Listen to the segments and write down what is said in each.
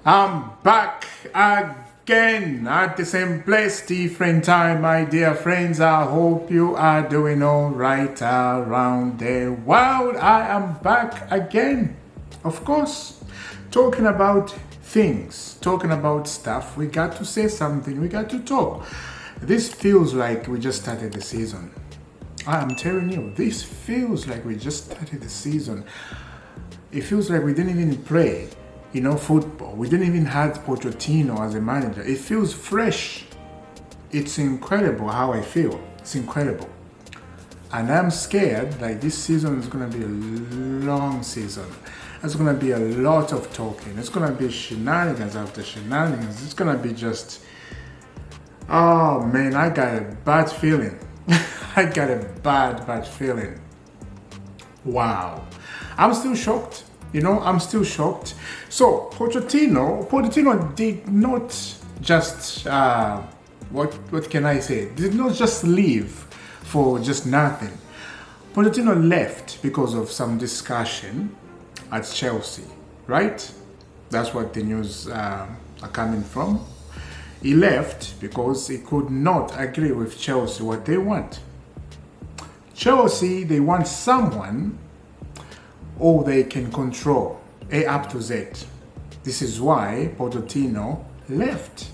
I'm back again at the same place, different time, my dear friends. I hope you are doing all right around the world. I am back again, of course, talking about things, talking about stuff. We got to say something, we got to talk. This feels like we just started the season. I am telling you, this feels like we just started the season. It feels like we didn't even play football. We didn't even have Pochettino as a manager. It feels fresh. It's incredible how I feel. It's incredible. And I'm scared like this season is going to be a long season. There's going to be a lot of talking. It's going to be shenanigans after shenanigans. It's going to be just, oh man, I got a bad feeling. I got a bad feeling. Wow. I'm still shocked. I'm still shocked. So Pochettino did not just what can I say? Did not just leave for just nothing. Pochettino left because of some discussion at Chelsea, right? That's what the news are coming from. He left because he could not agree with Chelsea what they want. Chelsea, they want someone or they can control A up to Z. This is why Pochettino left.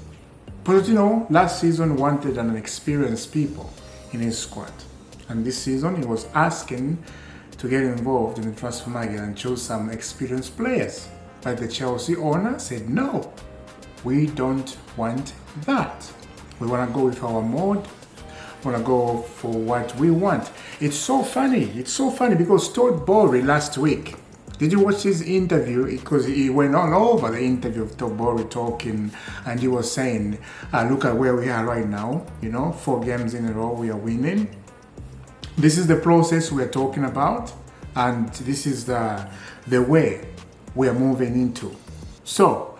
Pochettino last season wanted an experienced people in his squad. And this season he was asking to get involved in the transfer market and choose some experienced players. But the Chelsea owner said, no, we don't want that. We want to go with our mode. Want to go for what we want. It's so funny because Todd Bowley last week, did you watch his interview? Because he went all over the interview of Todd Bowley talking, and he was saying, look at where we are right now, 4 games in a row we are winning. This is the process we are talking about, and this is the way we are moving into. So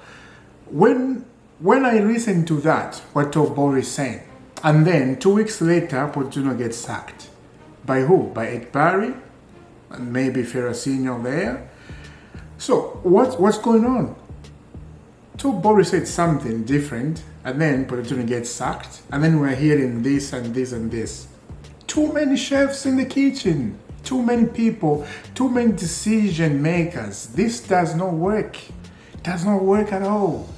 when I listen to that, what Todd Bowley is saying, and then 2 weeks later, Pochettino gets sacked. By who? By Ed Barry? And maybe Ferracino there? So, what's going on? Todd Bowley said something different, and then Pochettino gets sacked, and then we're hearing this and this and this. Too many chefs in the kitchen. Too many people. Too many decision makers. This does not work. It does not work at all.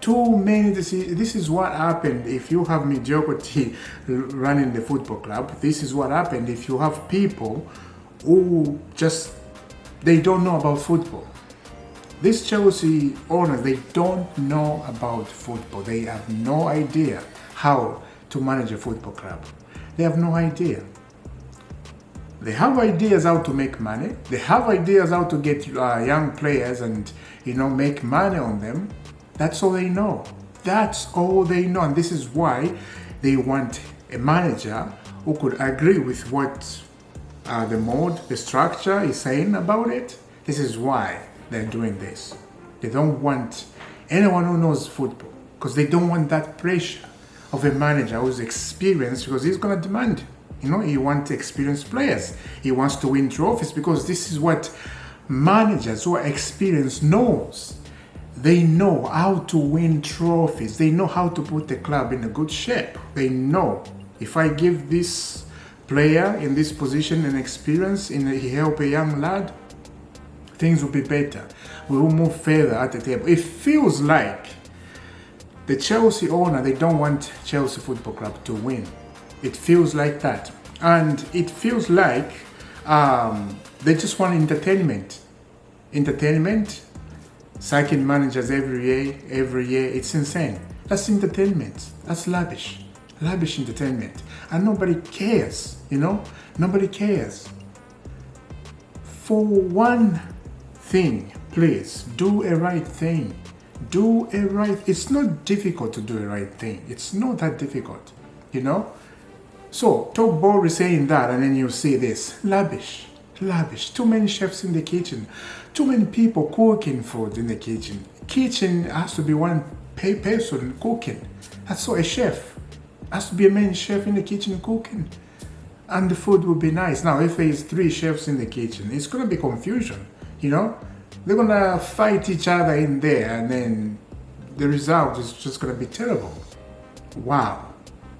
Too many decisions. This is what happened if you have mediocrity running the football club. This is what happened if you have people who they don't know about football. These Chelsea owners, they don't know about football. They have no idea how to manage a football club. They have no idea. They have ideas how to make money. They have ideas how to get young players and make money on them. That's all they know. That's all they know. And this is why they want a manager who could agree with what the mode, the structure is saying about it. This is why they're doing this. They don't want anyone who knows football because they don't want that pressure of a manager who's experienced because he's going to demand. He wants experienced players. He wants to win trophies because this is what managers who are experienced knows. They know how to win trophies. They know how to put the club in a good shape. They know if I give this player in this position an experience, he help a young lad, things will be better. We will move further at the table. It feels like the Chelsea owner, they don't want Chelsea Football Club to win. It feels like that. And it feels like they just want entertainment. Sacking managers every year, it's insane. That's entertainment. That's lavish entertainment. And nobody cares, Nobody cares. For one thing, please, do a right thing. It's not difficult to do a right thing. It's not that difficult, So, Todd Bowley saying that, and then you see this. Lavish. Too many chefs in the kitchen. Too many people cooking food in the kitchen. Kitchen has to be one person cooking. That's so a chef. Has to be a main chef in the kitchen cooking. And the food will be nice. Now, if there's 3 chefs in the kitchen, it's going to be confusion, They're going to fight each other in there, and then the result is just going to be terrible. Wow.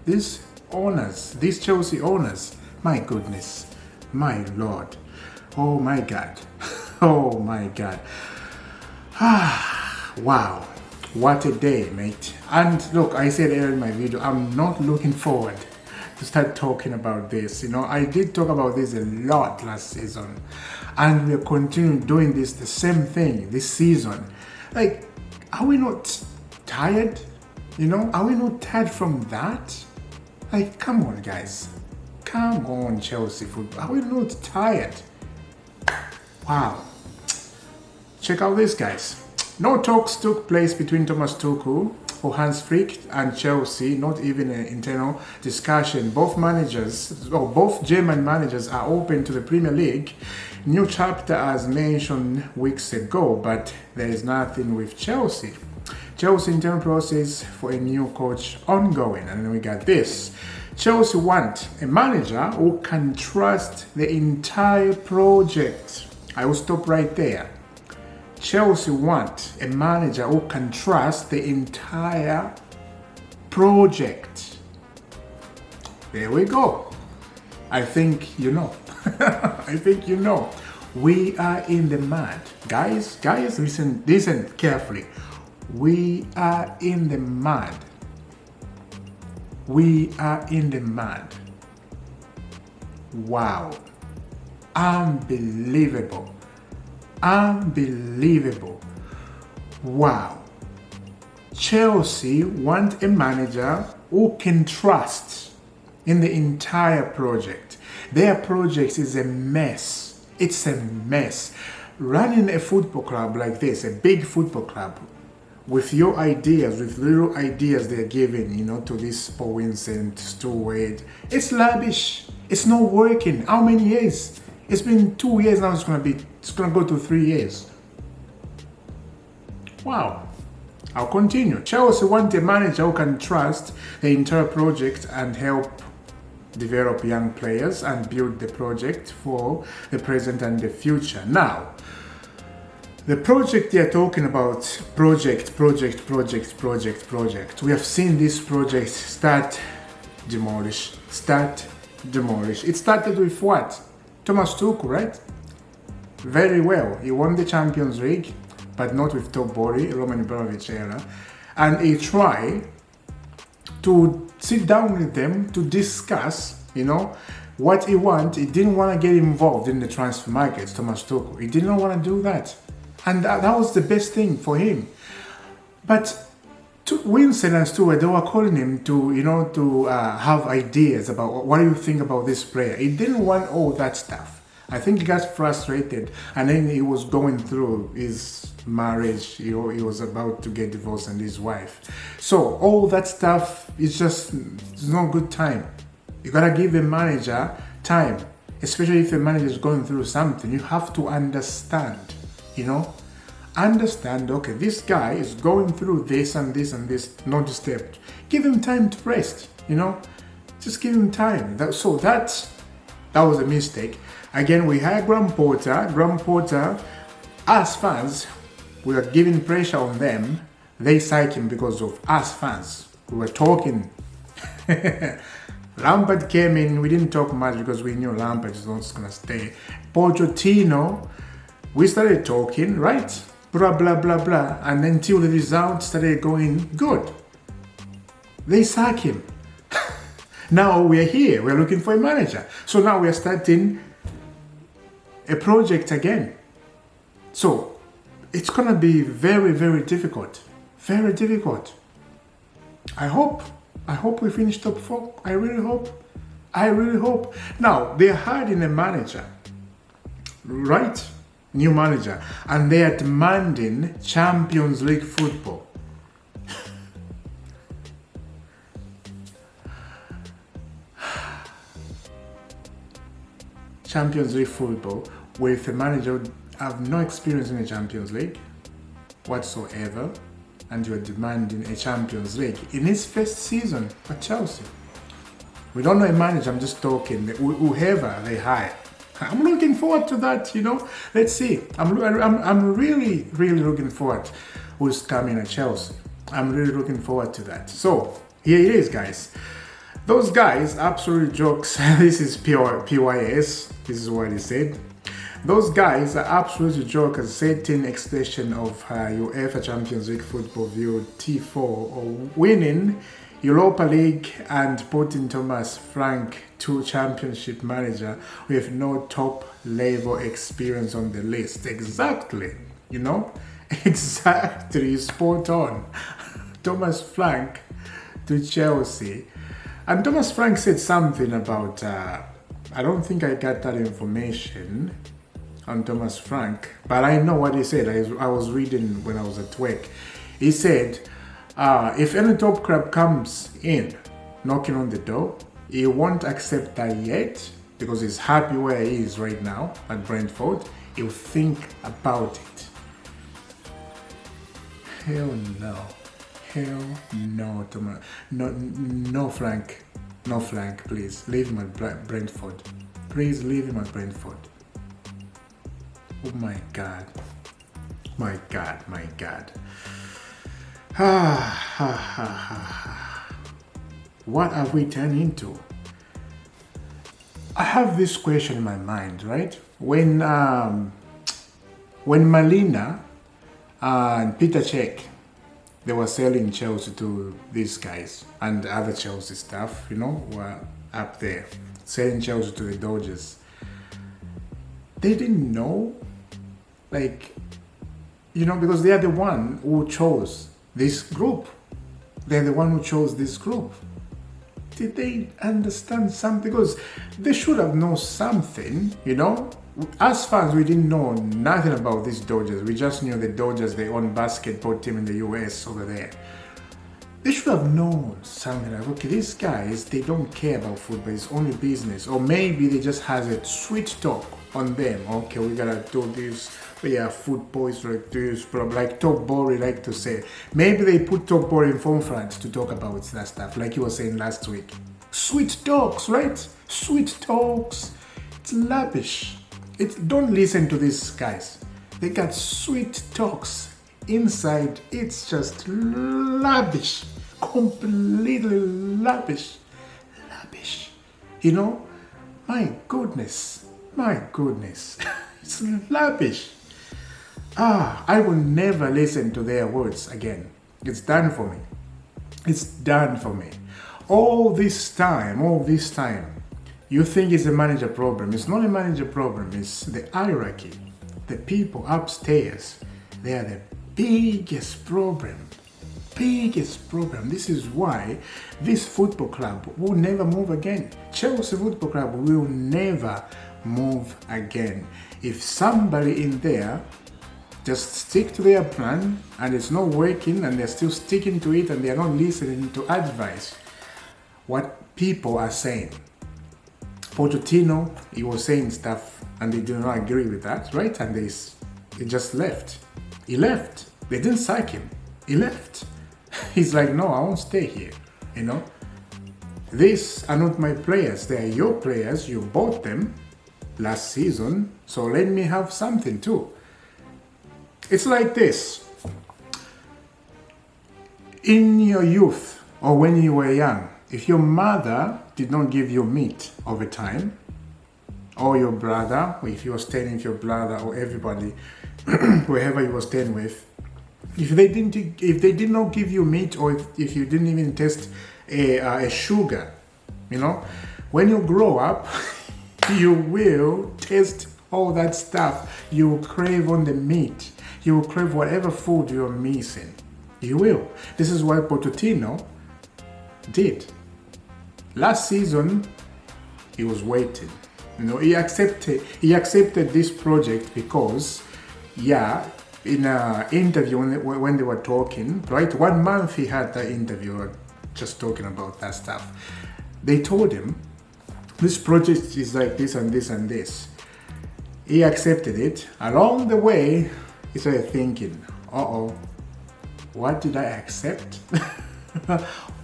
These owners, these Chelsea owners, my goodness, my Lord. Oh my God. Oh my God. Wow. What a day, mate. And look, I said earlier in my video, I'm not looking forward to start talking about this. You know, I did talk about this a lot last season, and we're continuing doing this, the same thing this season. Like, are we not tired? You know, are we not tired from that? Like, come on, guys. Come on, Chelsea football. Are we not tired? Wow. Check out this, guys. No talks took place between Thomas Tuchel for Hans Flick and Chelsea, not even an internal discussion. Both German managers are open to the Premier League. New chapter as mentioned weeks ago, but there is nothing with Chelsea. Chelsea internal process for a new coach ongoing. And then we got this. Chelsea want a manager who can trust the entire project. I will stop right there. Chelsea want a manager who can trust the entire project. There we go. I think you know. I think you know. We are in the mud. Guys, listen carefully. We are in the mud. We are in the mud. Wow. Unbelievable. Unbelievable. Wow. Chelsea want a manager who can trust in the entire project. Their project is a mess. It's a mess. Running a football club like this, a big football club, with your ideas, with little ideas they're giving, you know, to this Paul Vincent, Stewart, it's lavish. It's not working. How many years? It's been 2 years now. It's gonna go to 3 years. Wow. I'll continue. Chelsea want a manager who can trust the entire project and help develop young players and build the project for the present and the future. Now, the project they are talking about, project. We have seen this project start, demolish. It started with what? Thomas Tuchel, right? Very well. He won the Champions League, but not with top body, Roman Abramovich era. And he tried to sit down with them to discuss, you know, what he wants. He didn't want to get involved in the transfer markets, Thomas Tuchel. He did not want to do that. And that was the best thing for him. But Winston and Stewart, they were calling him to, you know, to have ideas about what do you think about this player. He didn't want all that stuff. I think he got frustrated, and then he was going through his marriage. You know, he was about to get divorced and his wife. So all that stuff is just, it's no good time. You gotta give a manager time, especially if the manager is going through something. You have to understand, you know. Understand, okay, this guy is going through this and this and this, not disturbed. Give him time to rest, you know. Just give him time. That was a mistake. Again, we had Graham Potter, as fans, we are giving pressure on them. They cite him because of us fans. We were talking. Lampard came in, we didn't talk much because we knew Lampard is not going to stay. Pochettino, we started talking, right? Blah, blah, blah, blah. And until the results started going good, they sack him. Now we're here, we're looking for a manager. So now we're starting a project again. So it's going to be very, very difficult. Very difficult. I hope we finish top 4. I really hope. Now, they're hiring a manager, right? New manager, and they are demanding Champions League football. Champions League football with a manager who have no experience in the Champions League whatsoever, and you're demanding a Champions League in his first season for Chelsea. We don't know a manager, I'm just talking, whoever they hire. I'm looking forward to that, you know. Let's see. I'm really looking forward who's coming at Chelsea. I'm really looking forward to that. So here it is, guys. Those guys, absolute jokes. This is PYS. This is what he said. Those guys are absolute jokers, setting expectation of UEFA Champions League football view T4 or winning Europa League and putting Thomas Frank to championship manager with no top level experience on the list. Exactly, you know, exactly, spot on. Thomas Frank to Chelsea. And Thomas Frank said something about, I don't think I got that information on Thomas Frank, but I know what he said. I was reading when I was at work. He said, if any top club comes in knocking on the door, he won't accept that yet because he's happy where he is right now at Brentford. He'll think about it. Hell no. Hell no, Thomas. No, Frank. No, Frank, please. Leave him at Brentford. Please leave him at Brentford. Oh my God. My God, my God. What have we turned into? I have this question in my mind, right? When Malina and Peter Cech, they were selling Chelsea to these guys and other Chelsea staff, you know, were up there selling Chelsea to the Dodgers. They didn't know, like, you know, because they are the one who chose this group. They're the one who chose this group. Did they understand something? Because they should have known something, you know. As fans, we didn't know nothing about these Dodgers. We just knew the Dodgers, they own basketball team in the US over there. They should have known something like, okay, these guys, they don't care about football, it's only business. Or maybe they just has a sweet talk on them. Okay, we gotta do this. We are footballs like this, like Top Bori like to say. Maybe they put Top Bori in front to talk about that stuff, like you were saying last week. Sweet talks, right? Sweet talks. It's lavish. Don't listen to these guys. They got sweet talks inside. It's just lavish, completely lavish, lavish. You know, my goodness, it's lavish. I will never listen to their words again. It's done for me. It's done for me. All this time. You think it's a manager problem. It's not a manager problem. It's the hierarchy. The people upstairs. They are the biggest problem. This is why this football club will never move again. Chelsea Football Club will never move again. If somebody in there just stick to their plan and it's not working and they're still sticking to it and they're not listening to advice, what people are saying. Pochettino, he was saying stuff and they do not agree with that, right? And he just left. He left. They didn't sack him. He left. He's like, no, I won't stay here. You know, these are not my players. They are your players. You bought them last season, so let me have something too. It's like this. In your youth or when you were young, if your mother did not give you meat over time, or your brother, or if you were staying with your brother or everybody, wherever you were staying with, if they did not give you meat, or if you didn't even taste a sugar, you know, when you grow up, you will taste all that stuff. You will crave on the meat. You will crave whatever food you're missing. You will. This is what Pochettino did. Last season, he was waiting. You know, he accepted this project because, yeah, in an interview when they were talking, right? 1 month he had that interview just talking about that stuff. They told him, this project is like this and this and this. He accepted it. Along the way, he started thinking, what did I accept?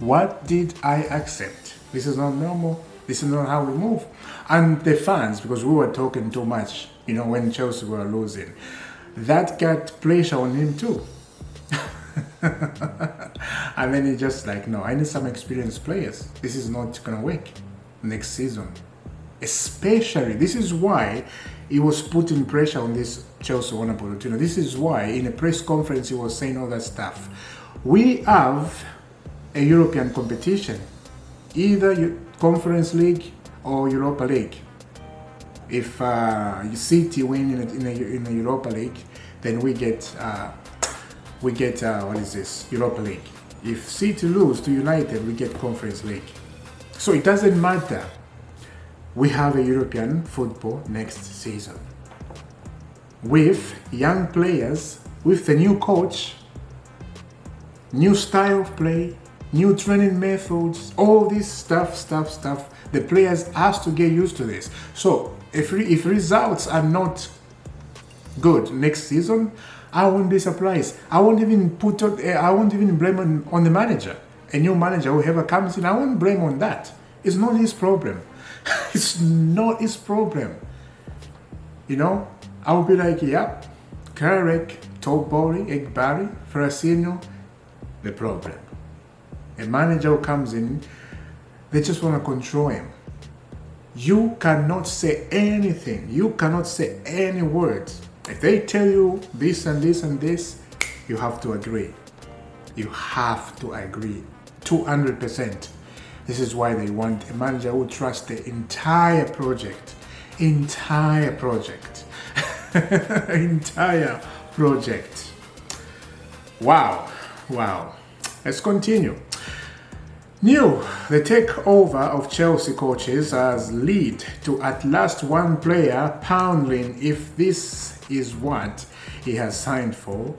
What did I accept? This is not normal. This is not how we move. And the fans, because we were talking too much, you know, when Chelsea were losing, that got pressure on him too. And then he's just like, no, I need some experienced players. This is not gonna work next season. Especially, this is why he was putting pressure on this Chelsea owner Pochettino. This is why in a press conference he was saying all that stuff. We have a European competition, either Conference League or Europa League. If City win in the Europa League, then we get what is this, Europa League. If City lose to United, we get Conference League. So it doesn't matter. We have a European football next season with young players, with the new coach, new style of play, new training methods, all this stuff. The players have to get used to this. So if results are not good next season, I won't be surprised. I won't even blame on the manager. A new manager, whoever comes in, I won't blame on that. It's not his problem. It's not his problem. You know, I'll be like, yeah, Carrick, Togbori, Egbari, Francino, the problem. A manager who comes in, they just want to control him. You cannot say anything. You cannot say any words. If they tell you this and this and this, you have to agree. You have to agree 200%. This is why they want a manager who trusts the entire project. Entire project. Wow. Let's continue. New, the takeover of Chelsea coaches has led to at last one player pondering if this is what he has signed for.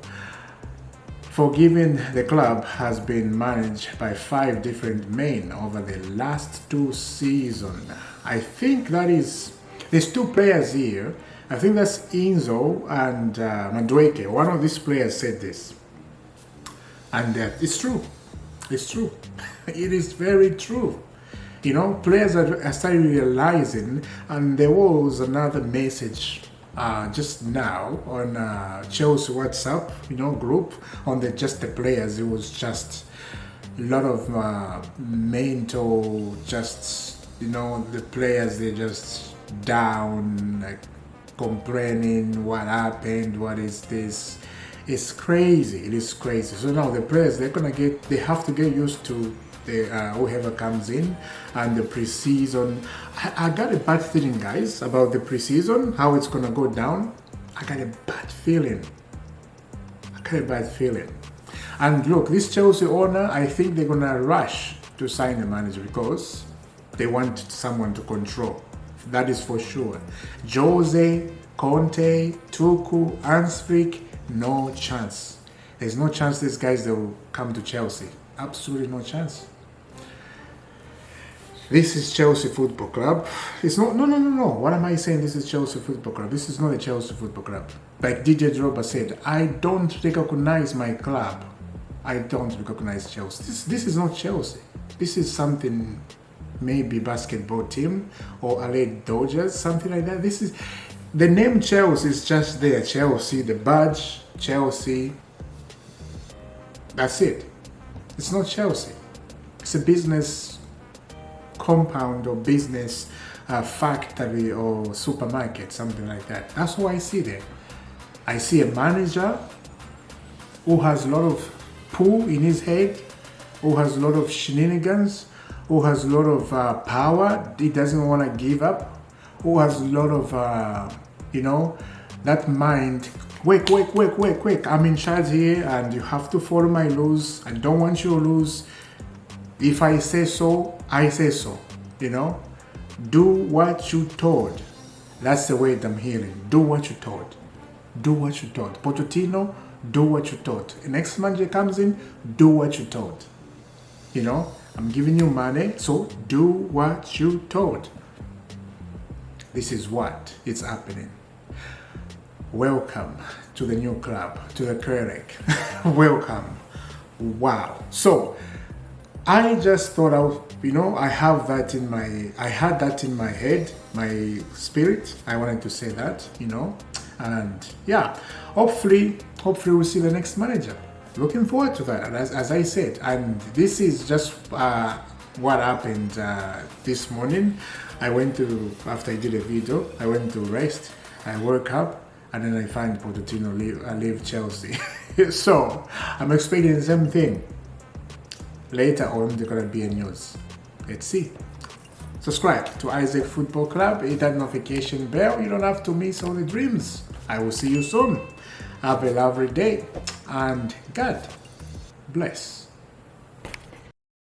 Forgiving the club has been managed by 5 different men over the last 2 seasons. I think there's 2 players here. I think that's Enzo and Madueke. One of these players said this. And it's true. It's true. It is very true. You know, players are starting realizing, and there was another message just now on Chelsea WhatsApp, group on the players. It was just a lot of mental, the players, they're just down, like complaining what happened, what is this. It's crazy. It is crazy. So now the players, they have to get used to the whoever comes in and the pre-season. I got a bad feeling, guys, about the pre-season, how it's gonna go down. I got a bad feeling. And look, this Chelsea owner, I think they're gonna rush to sign a manager because they want someone to control. That is for sure. Jose, Conte, Tuchel, Ansfrick, no chance. There's no chance these guys, they will come to Chelsea. Absolutely no chance. This is Chelsea Football Club. It's not, no. What am I saying? This is Chelsea Football Club. This is not a Chelsea Football Club. Like DJ Drogba said, I don't recognize my club. I don't recognize Chelsea. This is not Chelsea. This is something, maybe basketball team or LA Dodgers, something like that. This is, the name Chelsea is just there. Chelsea, the badge, Chelsea. That's it. It's not Chelsea. It's a business compound or business factory or supermarket, something like that. That's what I see there. I see a manager who has a lot of poo in his head, who has a lot of shenanigans, who has a lot of power, he doesn't want to give up, who has a lot of, that mind, wait, I'm in charge here and you have to follow my rules. I don't want you to lose. If I say so, I say so, Do what you told. That's the way I'm hearing. Do what you told. Pochettino, do what you told. The next manager comes in, do what you told. I'm giving you money, so do what you told. This is what is happening. Welcome to the new club, to the Carrick. Welcome. Wow. So I just thought I had that in my head, my spirit. I wanted to say that, and yeah, hopefully we'll see the next manager. looking forward to that. And as I said, and this is just what happened this morning. I went to, after I did a video, I went to rest. I woke up and then I find Pochettino leave Chelsea. So I'm expecting the same thing. Later on, there's gonna be a news. Let's see. Subscribe to Isaac Football Club. Hit that notification bell. You don't have to miss all the dreams. I will see you soon. Have a lovely day and God bless.